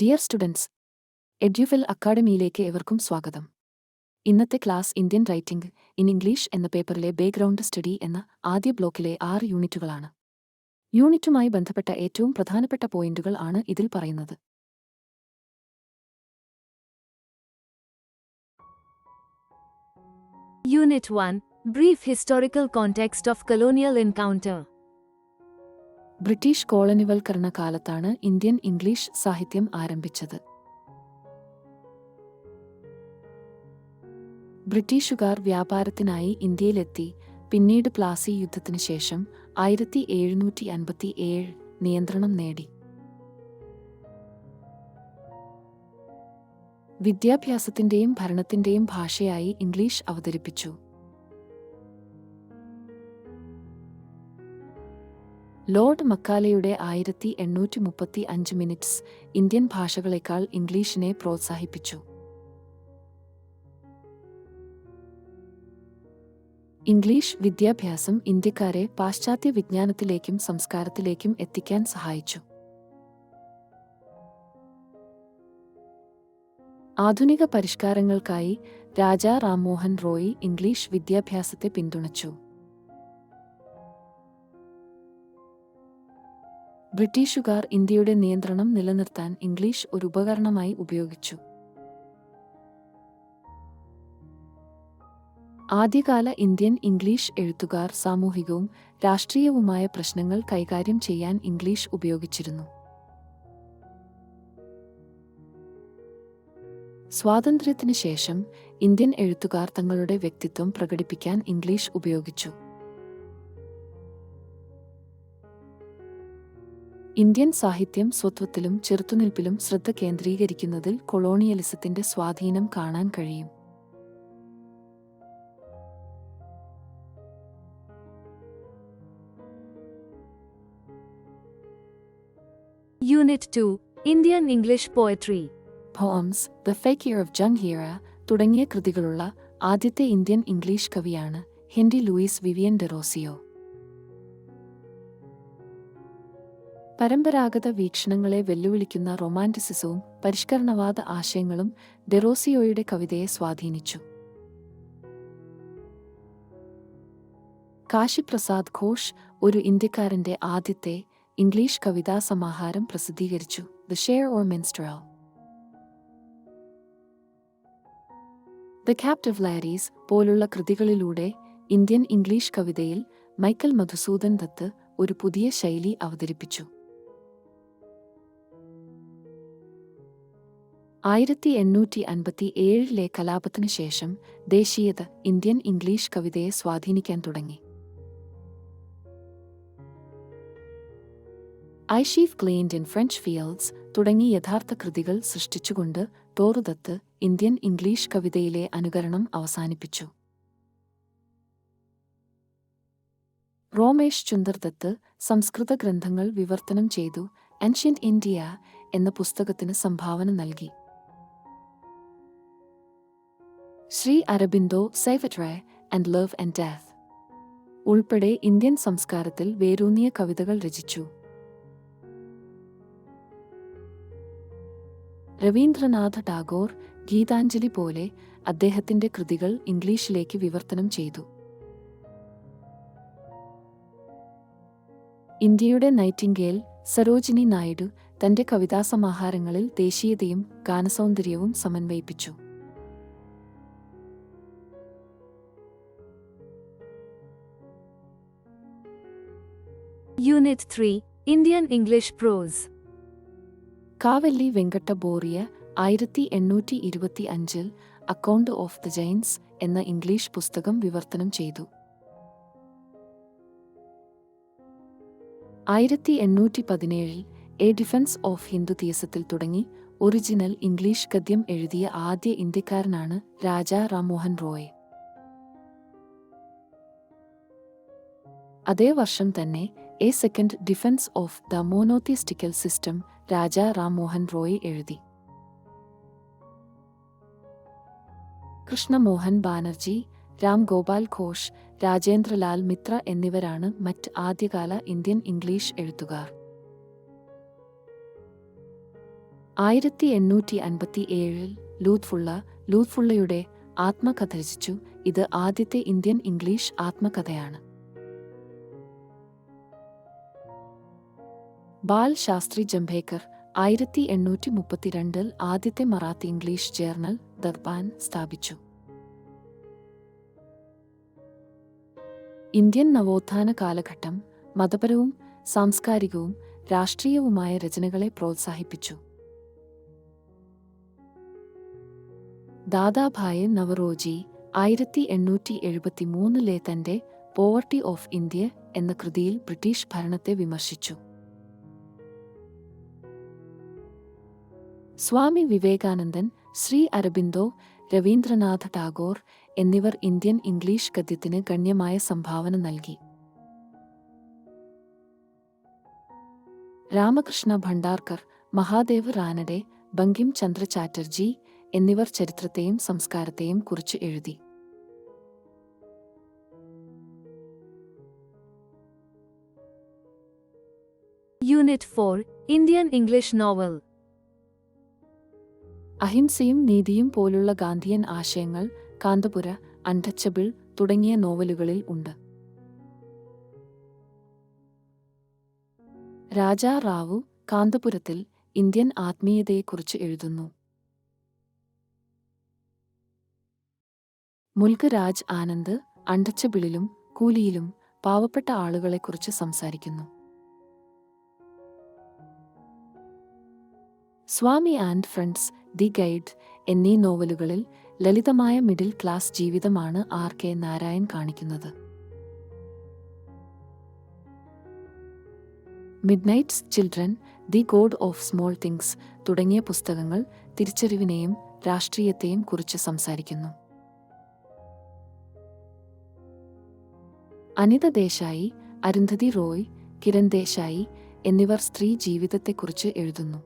Dear students, എഡ്യൂഫെൽ അക്കാഡമിയിലേക്ക് ഏവർക്കും സ്വാഗതം. ഇന്നത്തെ class Indian writing in English എന്ന പേപ്പറിലെ ബാക്ക്ഗ്രൗണ്ട് സ്റ്റഡി എന്ന ആദ്യ ബ്ലോക്കിലെ 6 യൂണിറ്റുകളാണ്. യൂണിറ്റുമായി ബന്ധപ്പെട്ട ഏറ്റവും പ്രധാനപ്പെട്ട പോയിന്റുകൾ ആണ് ഇതിൽ പറയുന്നത്. Unit 1 Brief Historical Context of Colonial Encounter. British കോളനിവൽക്കരണ കാലത്താണ് ഇന്ത്യൻ ഇംഗ്ലീഷ് സാഹിത്യം ആരംഭിച്ചത്. ബ്രിട്ടീഷുകാർ വ്യാപാരത്തിനായി ഇന്ത്യയിലെത്തി. പിന്നീട് പ്ലാസി യുദ്ധത്തിനു ശേഷം 1757 നിയന്ത്രണം നേടി. വിദ്യാഭ്യാസത്തിന്റെയും ഭരണത്തിന്റെയും ഭാഷയായി ഇംഗ്ലീഷ് അവതരിപ്പിച്ചു. ലോർഡ് മക്കാലെയുടെ 1835 മിനിറ്റ്സ് ഇന്ത്യൻ ഭാഷകളെക്കാൾ ഇംഗ്ലീഷിനെ പ്രോത്സാഹിപ്പിച്ചു. ഇംഗ്ലീഷ് വിദ്യാഭ്യാസം ഇന്ത്യക്കാരെ പാശ്ചാത്യ വിജ്ഞാനത്തിലേക്കും സംസ്കാരത്തിലേക്കും എത്തിക്കാൻ സഹായിച്ചു. ആധുനിക പരിഷ്കാരങ്ങൾക്കായി രാജാ റാംമോഹൻ റോയ് ഇംഗ്ലീഷ് വിദ്യാഭ്യാസത്തെ പിന്തുണച്ചു. ബ്രിട്ടീഷുകാർ ഇന്ത്യയുടെ നിയന്ത്രണം നിലനിർത്താൻ ഇംഗ്ലീഷ് ഒരു ഉപകരണമായി ഉപയോഗിച്ചു. ആദ്യകാല ഇന്ത്യൻ ഇംഗ്ലീഷ് എഴുത്തുകാർ സാമൂഹികവും രാഷ്ട്രീയവുമായ പ്രശ്നങ്ങൾ കൈകാര്യം ചെയ്യാൻ ഇംഗ്ലീഷ് ഉപയോഗിച്ചിരുന്നു. സ്വാതന്ത്ര്യത്തിന് ശേഷം ഇന്ത്യൻ എഴുത്തുകാർ തങ്ങളുടെ വ്യക്തിത്വം പ്രകടിപ്പിക്കാൻ ഇംഗ്ലീഷ് ഉപയോഗിച്ചു. ഇന്ത്യൻ സാഹിത്യം സ്വത്വത്തിലും ചെറുത്തുനിൽപ്പിലും ശ്രദ്ധ കേന്ദ്രീകരിക്കുന്നതിൽ കൊളോണിയലിസത്തിന്റെ സ്വാധീനം കാണാൻ കഴിയും. Unit 2 Indian English Poetry. Poems, the fakir of Jungheera തുടങ്ങിയ കൃതികളുള്ള ആദ്യത്തെ ഇന്ത്യൻ ഇംഗ്ലീഷ് കവിയാണ് ഹെൻറി ലൂയിസ് വിവിയൻ ഡെറോസിയോ. പരമ്പരാഗത വീക്ഷണങ്ങളെ വെല്ലുവിളിക്കുന്ന റൊമാന്റിസിസവും പരിഷ്കരണവാദ ആശയങ്ങളും ഡെറോസിയോയുടെ കവിതയെ സ്വാധീനിച്ചു. കാശി പ്രസാദ് ഘോഷ് ഒരു ഇന്ത്യക്കാരന്റെ ആദ്യത്തെ ഇംഗ്ലീഷ് കവിതാ സമാഹാരം പ്രസിദ്ധീകരിച്ചു, the share or മിൻസ്ട്രൽ. The captive ladies പോലുള്ള കൃതികളിലൂടെ ഇന്ത്യൻ ഇംഗ്ലീഷ് കവിതയിൽ മൈക്കൽ മധുസൂദൻ ദത്ത് ഒരു പുതിയ ശൈലി അവതരിപ്പിച്ചു. 1857 കലാപത്തിനു ശേഷം ദേശീയത ഇന്ത്യൻ ഇംഗ്ലീഷ് കവിതയെ സ്വാധീനിക്കാൻ തുടങ്ങി. I sieve cleaned in French fields തുടങ്ങി യഥാർത്ഥ കൃതികൾ സൃഷ്ടിച്ചുകൊണ്ട് തോറുദത്ത് ഇന്ത്യൻ ഇംഗ്ലീഷ് കവിതയിലെ അനുകരണം അവസാനിപ്പിച്ചു. റോമേഷ് ചുന്ദർ ദത്ത് സംസ്കൃത ഗ്രന്ഥങ്ങൾ വിവർത്തനം ചെയ്തു ഏൻഷ്യന്റ് ഇന്ത്യ എന്ന പുസ്തകത്തിന് സംഭാവന നൽകി. Sri Aurobindo Savitri and love and death ഉൾപ്പെടെ ഇന്ത്യൻ സംസ്കാരത്തിൽ വേരൂന്നിയ കവിതകൾ രചിച്ചു. രവീന്ദ്രനാഥ ടാഗോർ ഗീതാഞ്ജലി പോലെ അദ്ദേഹത്തിന്റെ കൃതികൾ ഇംഗ്ലീഷിലേക്ക് വിവർത്തനം ചെയ്തു. ഇന്ത്യയുടെ നൈറ്റിംഗേൽ സരോജിനി നായിഡു തന്റെ കവിതാസമാഹാരങ്ങളിൽ ദേശീയതയും ഗാനസൗന്ദര്യവും സമന്വയിപ്പിച്ചു. Unit 3 Indian English Prose. Cavelly Venkata Boriah 1825 account of the Jains എന്ന ഇംഗ്ലീഷ് പുസ്തകം വിവർത്തനം ചെയ്തു. 1817 എ ഡിഫൻസ് ഓഫ് ഹിന്ദു തിയസത്തിൽ തുടങ്ങി ഒറിജിനൽ ഇംഗ്ലീഷ് ഗദ്യം എഴുതിയ ആദ്യ ഇന്ത്യക്കാരനാണ് രാജാ റാംമോഹൻ റോയ്. അതേ വർഷം തന്നെ a second defence of the monotheistical system Raja Rammohan Roy എഴുതി. കൃഷ്ണമോഹൻ ബാനർജി, രാം ഗോപാൽ ഘോഷ്, രാജേന്ദ്രലാൽ മിത്ര എന്നിവരാണ് മറ്റ് ആദ്യകാല ഇന്ത്യൻ ഇംഗ്ലീഷ് എഴുത്തുകാർ. 1857 ലൂത്ഫുള്ളയുടെ ആത്മകഥ രചിച്ചു. ഇത് ആദ്യത്തെ ഇന്ത്യൻ ഇംഗ്ലീഷ് ആത്മകഥയാണ്. ബാൽ ശാസ്ത്രി ജംഭേക്കർ 1832 ആദ്യത്തെ മറാത്തി ഇംഗ്ലീഷ് ജേർണൽ ദർബാൻ സ്ഥാപിച്ചു. ഇന്ത്യൻ നവോത്ഥാന കാലഘട്ടം മതപരവും സാംസ്കാരികവും രാഷ്ട്രീയവുമായ രചനകളെ പ്രോത്സാഹിപ്പിച്ചു. ദാദാഭായ് നവറോജി 1873 തന്റെ പോവർട്ടി ഓഫ് ഇന്ത്യ എന്ന കൃതിയിൽ ബ്രിട്ടീഷ് ഭരണത്തെ വിമർശിച്ചു. സ്വാമി വിവേകാനന്ദൻ, ശ്രീ അരബിന്ദോ, രവീന്ദ്രനാഥ ടാഗോർ എന്നിവർ ഇന്ത്യൻ ഇംഗ്ലീഷ് ഗദ്യത്തിന് ഗണ്യമായ സംഭാവന നൽകി. രാമകൃഷ്ണ ഭണ്ഡാർക്കർ, മഹാദേവ് റാനഡെ, ബങ്കിം ചന്ദ്ര ചാറ്റർജി എന്നിവർ ചരിത്രത്തെയും സംസ്കാരത്തെയും കുറിച്ച് എഴുതി. Unit 4 Indian English Novel. അഹിംസയും നീതിയും പോലുള്ള ഗാന്ധിയൻ ആശയങ്ങൾ കാന്തപുര, അൺടച്ചബിൾ തുടങ്ങിയ നോവലുകളിൽ ഉണ്ട്. രാജാ റാവു കാന്തപുരത്തിൽ ഇന്ത്യൻ ആത്മീയതയെക്കുറിച്ച് എഴുതുന്നു. മുൽക്ക് രാജ് ആനന്ദ് അൺടച്ചബിളിലും കൂലിയിലും പാവപ്പെട്ട ആളുകളെക്കുറിച്ച് സംസാരിക്കുന്നു. Swami and friends, the guide എന്നീ നോവലുകളിൽ ലളിതമായ മിഡിൽ ക്ലാസ് ജീവിതമാണ് R.K. നാരായൺ കാണിക്കുന്നത്. Midnight's children, the god of small things തുടങ്ങിയ പുസ്തകങ്ങൾ തിരിച്ചറിവിനെയും രാഷ്ട്രീയത്തെയും കുറിച്ച് സംസാരിക്കുന്നു. അനിത ദേശായി, അരുന്ധതി റോയ്, കിരൺ ദേശായി എന്നിവർ സ്ത്രീ ജീവിതത്തെക്കുറിച്ച് എഴുതുന്നു.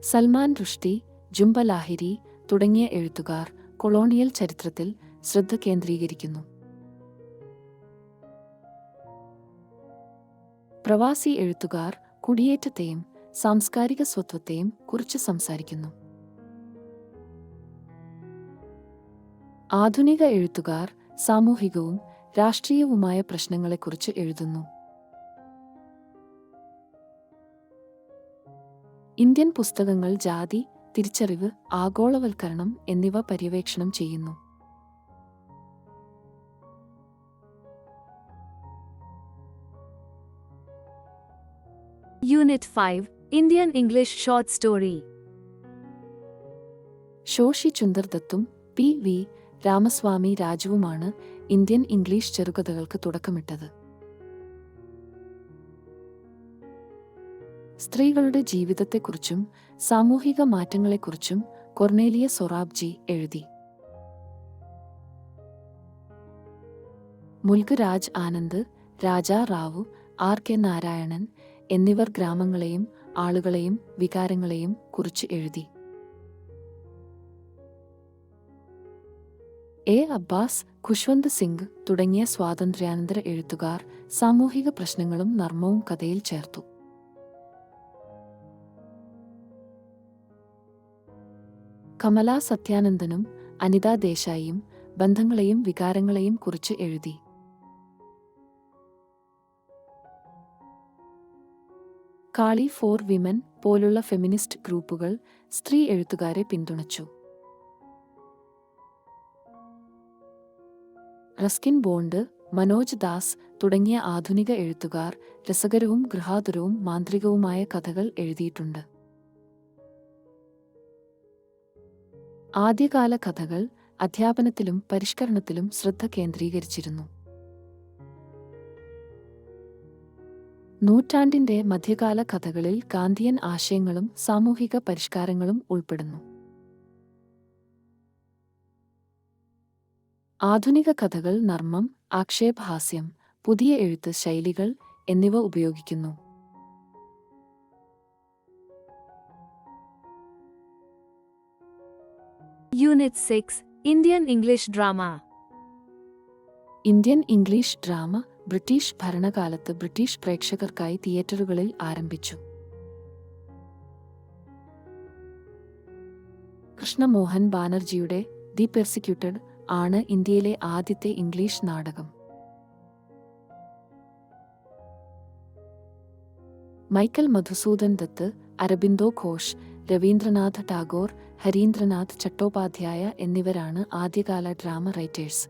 സൽമാൻ റുഷ്ദി, ജുംബ ലാഹിരി തുടങ്ങിയ എഴുത്തുകാർ കൊളോണിയൽ ചരിത്രത്തിൽ ശ്രദ്ധ കേന്ദ്രീകരിക്കുന്നു. പ്രവാസി എഴുത്തുകാർ കുടിയേറ്റത്തെയും സാംസ്കാരിക സ്വത്വത്തെയും കുറിച്ച് സംസാരിക്കുന്നു. ആധുനിക എഴുത്തുകാർ സാമൂഹികവും രാഷ്ട്രീയവുമായ പ്രശ്നങ്ങളെക്കുറിച്ച് എഴുതുന്നു. ഇന്ത്യൻ പുസ്തകങ്ങൾ ജാതി, തിരിച്ചറിവ്, ആഗോളവൽക്കരണം എന്നിവ പര്യവേക്ഷണം ചെയ്യുന്നു. Unit 5 Indian English Short Story. Shoshee Chunder ദത്തും P.V. രാമസ്വാമി രാജുവുമാണ് ഇന്ത്യൻ ഇംഗ്ലീഷ് ചെറുകഥകൾക്ക് തുടക്കമിട്ടത്. സ്ത്രീകളുടെ ജീവിതത്തെക്കുറിച്ചും സാമൂഹിക മാറ്റങ്ങളെക്കുറിച്ചും കൊർണേലിയ സൊറാബ്ജി എഴുതി. മുൽക്ക് രാജ് ആനന്ദ്, രാജാ റാവു, R.K. നാരായണൻ എന്നിവർ ഗ്രാമങ്ങളെയും ആളുകളെയും വികാരങ്ങളെയും കുറിച്ച് എഴുതി. എ. അബ്ബാസ്, ഖുശ്വന്ത് സിംഗ് തുടങ്ങിയ സ്വാതന്ത്ര്യാനന്തര എഴുത്തുകാർ സാമൂഹിക പ്രശ്നങ്ങളും നർമ്മവും കഥയിൽ ചേർത്തു. കമല സത്യാനന്ദനും അനിത ദേശായിയും ബന്ധങ്ങളെയും വികാരങ്ങളെയും കുറിച്ച് എഴുതി. കാളി ഫോർ വിമൻ പോലുള്ള ഫെമിനിസ്റ്റ് ഗ്രൂപ്പുകൾ സ്ത്രീ എഴുത്തുകാരെ പിന്തുണച്ചു. റസ്കിൻ ബോണ്ട്, മനോജ് ദാസ് തുടങ്ങിയ ആധുനിക എഴുത്തുകാർ രസകരവും ഗൃഹാതുരവും മാന്ത്രികവുമായ കഥകൾ എഴുതിയിട്ടുണ്ട്. ആദ്യകാല കഥകൾ അധ്യാപനത്തിലും പരിഷ്കരണത്തിലും ശ്രദ്ധ കേന്ദ്രീകരിച്ചിരുന്നു. നൂറ്റാണ്ടിന്റെ മധ്യകാല കഥകളിൽ ഗാന്ധിയൻ ആശയങ്ങളും സാമൂഹിക പരിഷ്കാരങ്ങളും ഉൾപ്പെടുന്നു. ആധുനിക കഥകൾ നർമ്മം, ആക്ഷേപഹാസ്യം, പുതിയ എഴുത്ത് ശൈലികൾ എന്നിവ ഉപയോഗിക്കുന്നു. Unit 6 Indian English Drama. Indian English drama British ഭരണകാലത്ത് ബ്രിട്ടീഷ് പ്രേക്ഷകർക്കായി തിയേറ്ററുകളിൽ ആരംഭിച്ചു. കൃഷ്ണമോഹൻ ബാനർജിയുടെ ദി പെർസിക്യൂട്ടഡ് ആണ് ഇന്ത്യയിലെ ആദ്യത്തെ ഇംഗ്ലീഷ് നാടകം. മൈക്കൽ മധുസൂദൻ ദത്ത്, അരബിന്ദോ ഘോഷ്, രവീന്ദ്രനാഥ ടാഗോർ, ഹരീന്ദ്രനാഥ് ചട്ടോപാധ്യായ എന്നിവരാണ് ആദ്യകാല ഡ്രാമ റൈറ്റേഴ്സ്.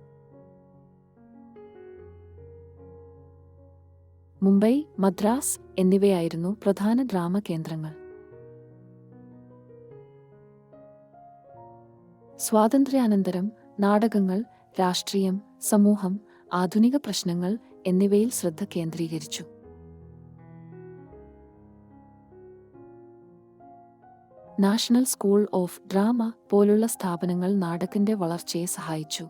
മുംബൈ, മദ്രാസ് എന്നിവയായിരുന്നു പ്രധാന ഡ്രാമ കേന്ദ്രങ്ങൾ. സ്വാതന്ത്ര്യാനന്തരം നാടകങ്ങൾ രാഷ്ട്രീയം, സമൂഹം, ആധുനിക പ്രശ്നങ്ങൾ എന്നിവയിൽ ശ്രദ്ധ കേന്ദ്രീകരിച്ചു. നാഷണൽ സ്കൂൾ ഓഫ് ഡ്രാമ പോലുള്ള സ്ഥാപനങ്ങൾ നാടകത്തിന്റെ വളർച്ചയെ സഹായിച്ചു.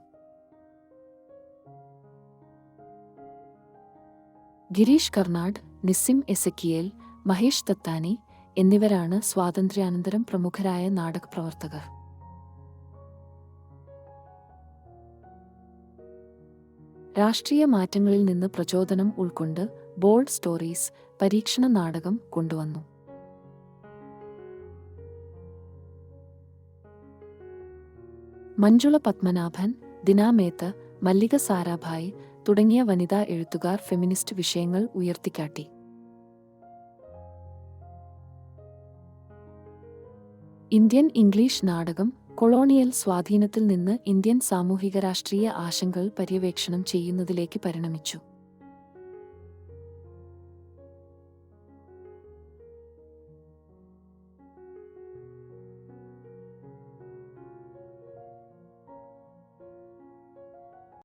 ഗിരീഷ് കർണാഡ്, നിസിം എസക്കിയേൽ, മഹേഷ് ദത്താനി എന്നിവരാണ് സ്വാതന്ത്ര്യാനന്തരം പ്രമുഖരായ നാടകപ്രവർത്തകർ. രാഷ്ട്രീയ മാറ്റങ്ങളിൽ നിന്ന് പ്രചോദനം ഉൾക്കൊണ്ട് ബോൾഡ് സ്റ്റോറീസ് പരീക്ഷണ നാടകം കൊണ്ടുവന്നു. മഞ്ജുള പത്മനാഭൻ, ദിനാ മേത്ത, മല്ലിക സാരാഭായ് തുടങ്ങിയ വനിതാ എഴുത്തുകാർ ഫെമിനിസ്റ്റ് വിഷയങ്ങൾ ഉയർത്തിക്കാട്ടി. ഇന്ത്യൻ ഇംഗ്ലീഷ് നാടകം കൊളോണിയൽ സ്വാധീനത്തിൽ നിന്ന് ഇന്ത്യൻ സാമൂഹിക രാഷ്ട്രീയ ആശങ്കകൾ പര്യവേക്ഷണം ചെയ്യുന്നതിലേക്ക് പരിണമിച്ചു.